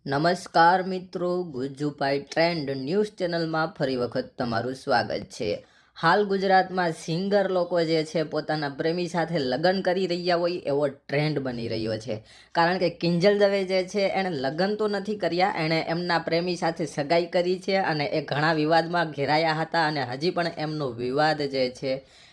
નમસ્કાર મિત્રો, Gujjubhai trend news ચેનલમાં ફરી વખત તમારું સ્વાગત છે. હાલ ગુજરાતમાં સિંગર લોકો જે છે પોતાના પ્રેમી સાથે લગ્ન કરી રહ્યા હોય એવો ટ્રેન્ડ બની રહ્યો છે. કારણ કે કિંજલ દવે જે છે એણે લગ્ન તો નથી કર્યા, એણે એમના પ્રેમી સાથે સગાઈ કરી છે અને એ ઘણા વિવાદમાં ઘેરાયા હતા અને હજી પણ એમનો વિવાદ જે છે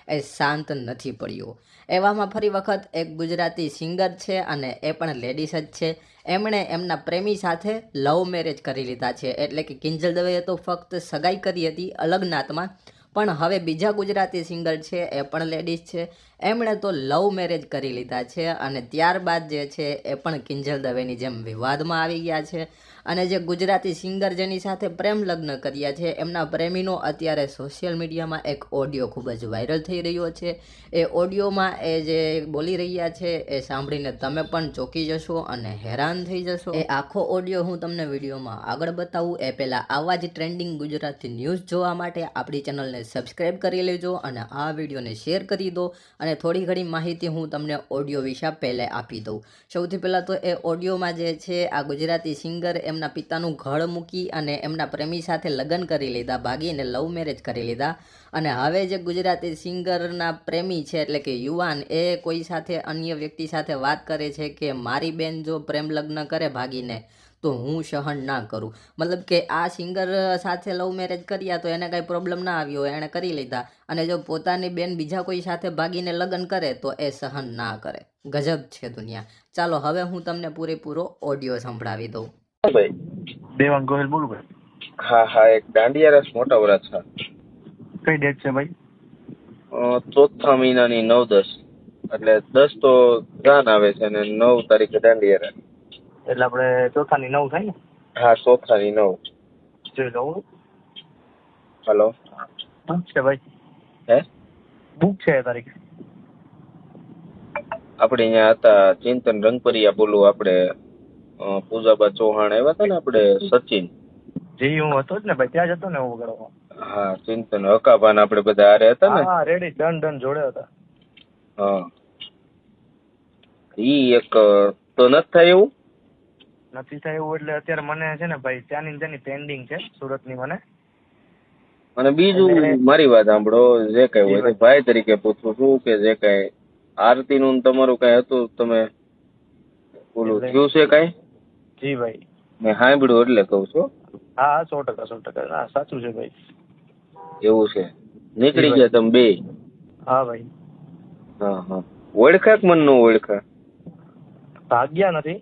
એ શાંત નથી પડ્યો. એવામાં ફરી વખત એક ગુજરાતી સિંગર છે અને એ પણ લેડીઝ જ છે. એમણે એમના પ્રેમી સાથે લવ મેરેજ કરી લીધા છે. એટલે કે કિંજલ દવેએ તો ફક્ત સગાઈ કરી હતી અલગ નાતમાં, પણ હવે બીજા ગુજરાતી સિંગર છે એ પણ લેડીઝ છે, એમણે તો લવ મેરેજ કરી લીધા છે અને ત્યારબાદ જે છે એ પણ કિંજલ દવેની જેમ વિવાદમાં આવી ગયા છે. અને જે ગુજરાતી સિંગર જેની સાથે પ્રેમ લગ્ન કર્યા છે એમના પ્રેમીનો અત્યારે સોશિયલ મીડિયામાં એક ઓડિયો ખૂબ જ વાયરલ થઈ રહ્યો છે. એ ઓડિયોમાં એ જે બોલી રહ્યા છે એ સાંભળીને તમે પણ ચોંકી જશો અને હેરાન થઈ જશો. એ આખો ઓડિયો હું તમને વિડીયોમાં આગળ બતાવું એ પહેલાં આવા જ ટ્રેન્ડિંગ ગુજરાતી ન્યૂઝ જોવા માટે આપણી ચેનલને સબસ્ક્રાઈબ કરી લેજો અને આ વિડીયોને શેર કરી દો. અને થોડી ઘણી માહિતી હું તમને ઓડિયો વિશે પહેલે આપી દઉં. સૌથી પહેલાં તો એ ઓડિયોમાં જે છે આ ગુજરાતી સિંગર એમના પિતાનું ઘર મૂકી અને એમના પ્રેમી સાથે લગ્ન કરી લીધા, ભાગીને લવ મેરેજ કરી લીધા. અને હવે જે ગુજરાતી સિંગરના પ્રેમી છે એટલે કે યુવાન, એ કોઈ સાથે અન્ય વ્યક્તિ સાથે વાત કરે છે કે મારી બેન જો પ્રેમ લગ્ન કરે ભાગીને તો હું સહન ના કરું. મતલબ કે આ સિંગર સાથે લવ મેરેજ કર્યા તો એને કાંઈ પ્રોબ્લેમ ના આવ્યો, એણે કરી લીધા, અને જો પોતાની બેન બીજા કોઈ સાથે ભાગીને લગ્ન કરે તો એ સહન ના કરે. ગજબ છે દુનિયા. ચાલો હવે હું તમને પૂરેપૂરો ઓડિયો સંભળાવી દઉં. ભાઈ દેવાંગ ગોહિલ બોલું ભાઈ. હા, એક દાંડિયા રસ મોટા વરાછા. કઈ ડેટ છે ભાઈ? ચોથા મહિનાની 9-10, એટલે 10 તો જાન આવે છે અને 9 તારીખે દાંડિયા રસ. એટલે આપણે ચોથાની 9 થાય ને? હા, ચોથાની 9. જોઈ લઉં. હલો, બુક છે ભાઈ? હે બુક છે તારીખ? આપણે અહીંયા હતા ચિંતન રંગપરિયા બોલું. આપણે પૂજાબા ચૌહાણ આવ્યા હતા ને, આપણે સચિન. જી હું હતો જ ને ભાઈ, ત્યાં જ હતો ને હું વગાડવા. હા, ચિંતન હકાભાન આપણે બધા હારે હતા ને. હા રેડી, ડન જોડે હતા. હા, ઈ એક તો નથી થાય એવું? નથી થાય એવું એટલે અત્યારે મને છે ને ભાઈ ત્યાંની પેન્ડિંગ છે સુરતની. મને અને બીજું મારી વાત સાંભળો, જે કઈ હોય તો ભાઈ તરીકે પૂછું છું કે જે કઈ આરતી નું તમારું કઈ હતું, તમે બોલું થયું છે કઈ? જી ભાઈ મેં સાંભળ્યું એટલે કઉ છું. હા 100%. હા સાચું છે ભાઈ. એવું છે? નીકળી ગયા તમે બે? હા ભાઈ. હા, ઓળખા કે મન નો ઓળખા? ભાગ્યા નથી,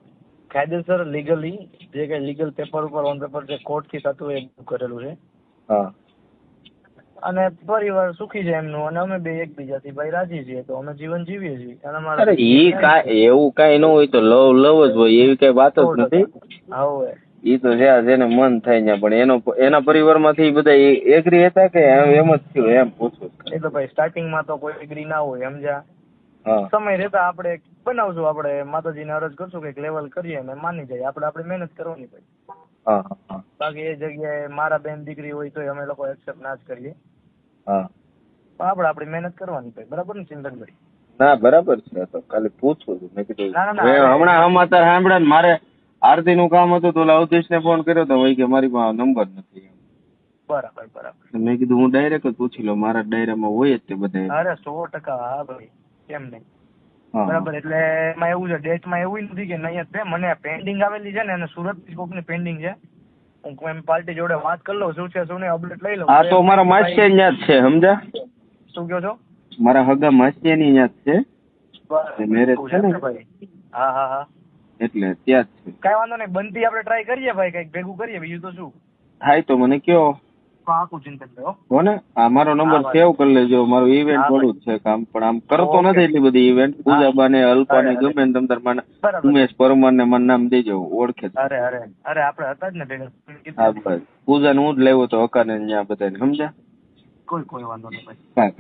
કાયદેસર લીગલી જે કઈ લીગલ પેપર ઉપર ઓન પેપર જે કોર્ટ થી થતું એ કરેલું છે. હા, અને પરિવાર સુખી છે એમનું, અને અમે બે એકબીજાથી ભાઈ રાજી છીએ, તો અમે જીવન જીવીએ છીએ. અરે ઈ કાઈ એવું કઈ ન હોય તો લવ જ હોય, એવી કઈ વાત જ નથી. હવે ઈ તો જ્યાં જેને મન થાય ત્યાં, પણ એના પરિવારમાંથી બધા એગ્રી હતા કે એમ જ થયું એમ પૂછું? એ તો ભાઈ સ્ટાર્ટિંગમાં તો કોઈ એગ્રી ના હોય, સમજ્યા? હા, સમય રહેતા આપણે બનાવશું, આપણે માતાજીને અરજ કરશું કે લેવલ કરીએ ને માની જાય. આપણે આપણી મહેનત કરવાની ભાઈ. હા. બાકી એ જગ્યાએ મારા બેન દીકરી હોય તો અમે લોકો એક્સેપ્ટ ના જ કરીએ. હા, પણ આપણે આપણી મહેનત કરવાની ભાઈ. બરાબર ને ચિંતનભાઈ? ના બરાબર છે, તો ખાલી પૂછું છું. મેં કીધું ના, હમણાં સમાચાર સાંભળ્યા ને, મારે આરતી નું કામ હતું તો અવધેશ ને ફોન કર્યો તો, ભાઈ કે મારી પાસે નંબર નથી. બરાબર. મેં કીધું હું ડાયરેક્ટ જ પૂછી લઉં, મારા ડાયરામાં હોય જ તે બધા. અરે 100%. હા ભાઈ, કેમ નહીં? બરાબર. એટલે એમાં એવું છે, ડેટમાં એવું નથી કે નહીં જ છે. મને પેન્ડિંગ આવેલી છે ને, અને સુરત કોકની પેન્ડિંગ છે. હું એમ પાર્ટી જોડે વાત કરી લઉં, શું છે શું નહીં અપડેટ લઈ લઉં. હા, તો મારા માસિયા ન્યા જ છે, સમજ્યા? શું કહો છો? મારા હગા માસિયાની ન્યા જ છે, મેરેજ છે ને ભાઈ. હા એટલે ત્યાં જ છે. કઈ વાંધો નહીં, બનતી આપણે ટ્રાય કરીએ ભાઈ, કઈક ભેગું કરીએ, બીજું તો શું થાય. તો મને કયો પાકું ચિંતન હો ને. આ મારો નંબર સેવ કરી લેજો. મારું ઇવેન્ટ વાળું જ છે કામ, પણ આમ કરતો નથી એટલી બધી ઇવેન્ટ. પૂજાબા ને અલ્પા ને ગમે ને તમે ઉમેશ પરમાર ને મને નામ દેજો, ઓળખે. અરે આપણે હતા જ ને ભેગા. હા બસ, પૂજા ને હું જ લેવો તો હકા ને ત્યાં બધા, સમજ્યા? કોઈ વાંધો નહીં ભાઈ. હા.